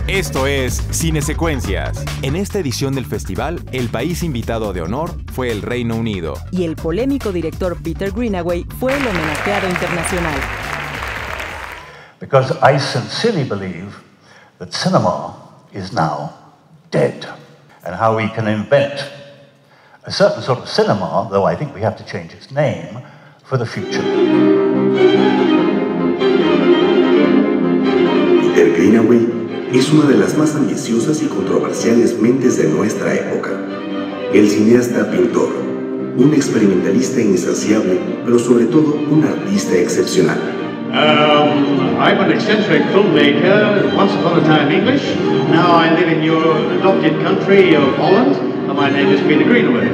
Esto es Cine-Secuencias. En esta edición del festival, el país invitado de honor fue el Reino Unido. Y el polémico director Peter Greenaway fue el homenajeado internacional. Because I sincerely believe that cinema is now dead, and how we can invent a certain sort of cinema, though I think we have to change its name, for the future. Peter Greenaway es una de las más ambiciosas y controversiales mentes de nuestra época. El cineasta pintor, un experimentalista insaciable, pero sobre todo un artista excepcional. I'm an eccentric filmmaker, once upon a time English. Now I live in your adopted country of Holland, and my name is Peter Greenaway.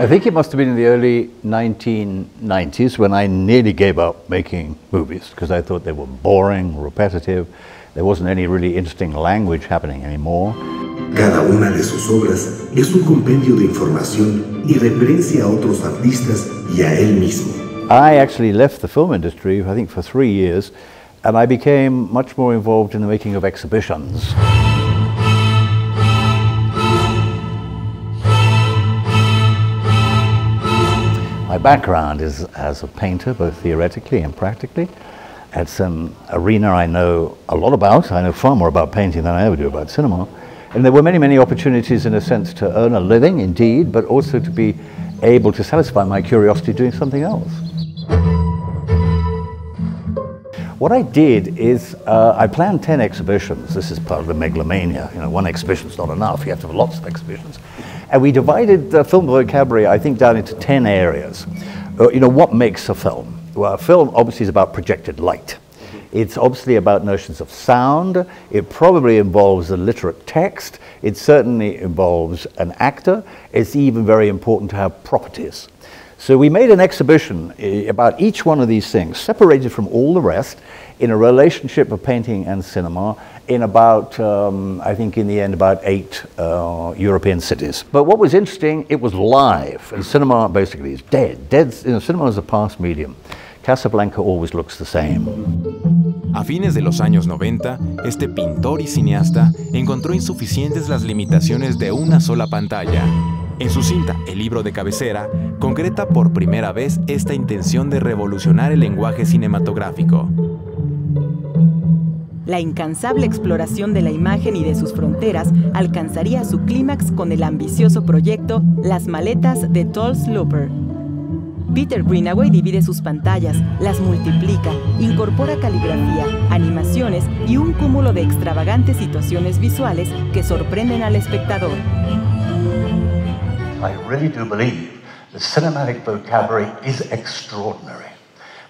I think it must have been in the early 1990s when I nearly gave up making movies because I thought they were boring, repetitive. There wasn't any really interesting language happening anymore. Cada una de sus obras es un compendio de información y referencia a otros artistas y a él mismo. I actually left the film industry, I think, for 3 years, and I became much more involved in the making of exhibitions. My background is as a painter, both theoretically and practically. It's an arena I know a lot about. I know far more about painting than I ever do about cinema. And there were many, many opportunities in a sense to earn a living, indeed, but also to be able to satisfy my curiosity doing something else. What I did is I planned 10 exhibitions. This is part of the megalomania. You know, one exhibition's not enough. You have to have lots of exhibitions. And we divided the film vocabulary, I think, down into 10 areas. You know, what makes a film? Well, a film obviously is about projected light. It's obviously about notions of sound. It probably involves a literate text. It certainly involves an actor. It's even very important to have properties. So we made an exhibition about each one of these things, separated from all the rest, in a relationship of painting and cinema, in about, I think in the end, about 8 European cities. But what was interesting, it was live, and cinema basically is dead. You know, cinema is a past medium. Casablanca always looks the same. A fines de los años 90, este pintor y cineasta encontró insuficientes las limitaciones de una sola pantalla. En su cinta, El libro de cabecera, concreta por primera vez esta intención de revolucionar el lenguaje cinematográfico. La incansable exploración de la imagen y de sus fronteras alcanzaría su clímax con el ambicioso proyecto Las maletas de Tall Slooper. Peter Greenaway divide sus pantallas, las multiplica, incorpora caligrafía, animaciones y un cúmulo de extravagantes situaciones visuales que sorprenden al espectador. I really do believe the cinematic vocabulary is extraordinary.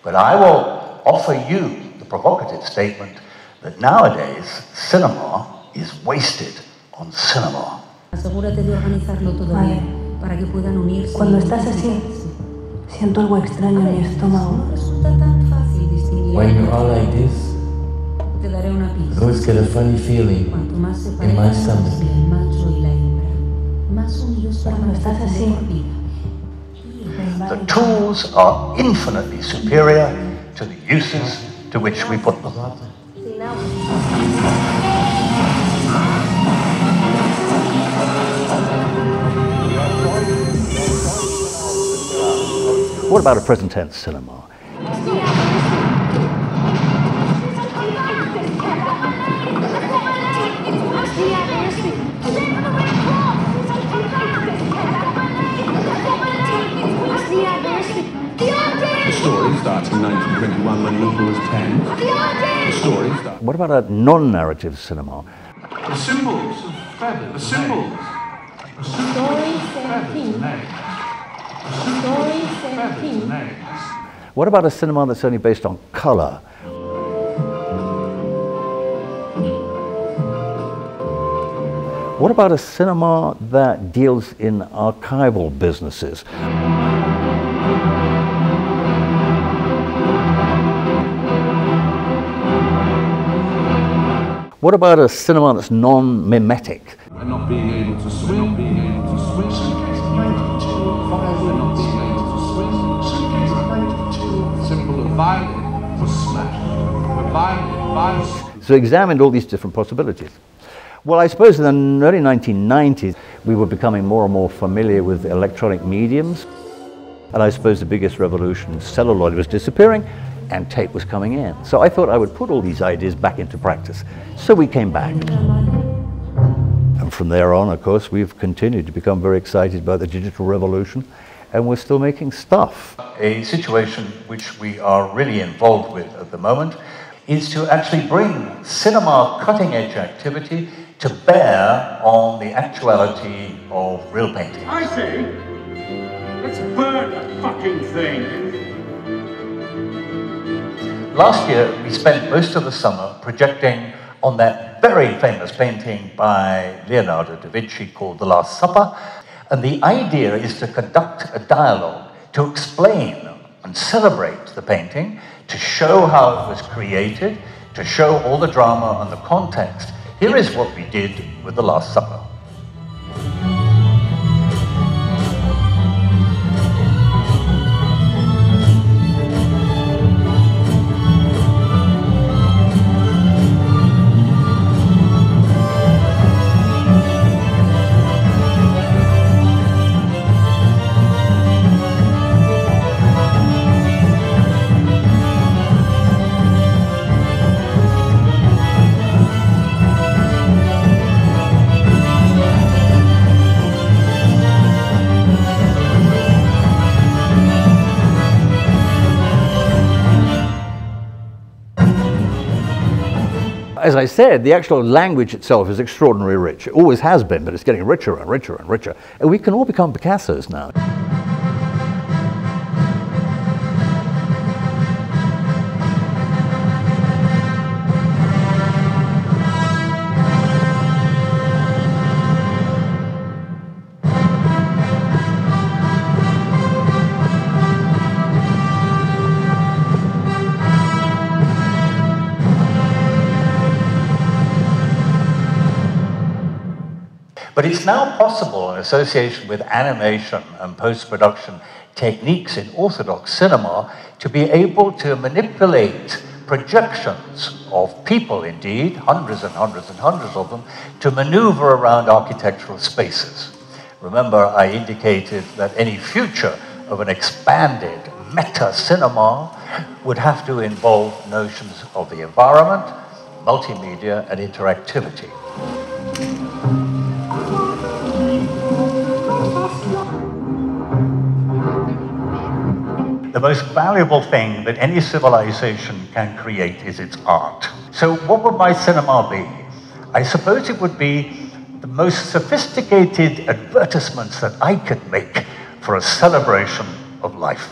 But I will offer you the provocative statement that nowadays cinema is wasted on cinema. Asegúrate de organizarlo todo bien para que puedan unirse. Cuando estás así, siento algo extraño en mi estómago. No resulta tan fácil distinguir. When you are like this, Te daré una pista. I always get a funny feeling Cuanto más se in parejan my stomach. el macho y la hembra, más unidos Cuando estás así, The tools are infinitely superior to the uses to which we put them. What about a present tense cinema? The story starts in 1921 when Luther was 10. The story starts... What about a non-narrative cinema? The symbols of feathers. The symbols. The symbols of feathers and eggs. The symbols of feathers and eggs. What about a cinema that's only based on color? What about a cinema that deals in archival businesses? What about a cinema that's non-mimetic? And not being able to swim, not being able to swim. Not being able to swim. Symbol of violin was smashed. The violin So we examined all these different possibilities. Well, I suppose in the early 1990s, we were becoming more and more familiar with electronic mediums. And I suppose the biggest revolution, celluloid was disappearing and tape was coming in. So I thought I would put all these ideas back into practice. So we came back. And from there on, of course, we've continued to become very excited by the digital revolution, and we're still making stuff. A situation which we are really involved with at the moment is to actually bring cinema cutting-edge activity to bear on the actuality of real painting. I say, let's burn the fucking thing. Last year, we spent most of the summer projecting on that very famous painting by Leonardo da Vinci called The Last Supper. And the idea is to conduct a dialogue, to explain and celebrate the painting, to show how it was created, to show all the drama and the context. Here is what we did with The Last Supper. As I said, the actual language itself is extraordinarily rich. It always has been, but it's getting richer and richer and richer. And we can all become Picassos now. But it's now possible, in association with animation and post-production techniques in orthodox cinema, to be able to manipulate projections of people, indeed, hundreds and hundreds and hundreds of them, to maneuver around architectural spaces. Remember, I indicated that any future of an expanded meta-cinema would have to involve notions of the environment, multimedia, and interactivity. The most valuable thing that any civilization can create is its art. So what would my cinema be? I suppose it would be the most sophisticated advertisements that I could make for a celebration of life.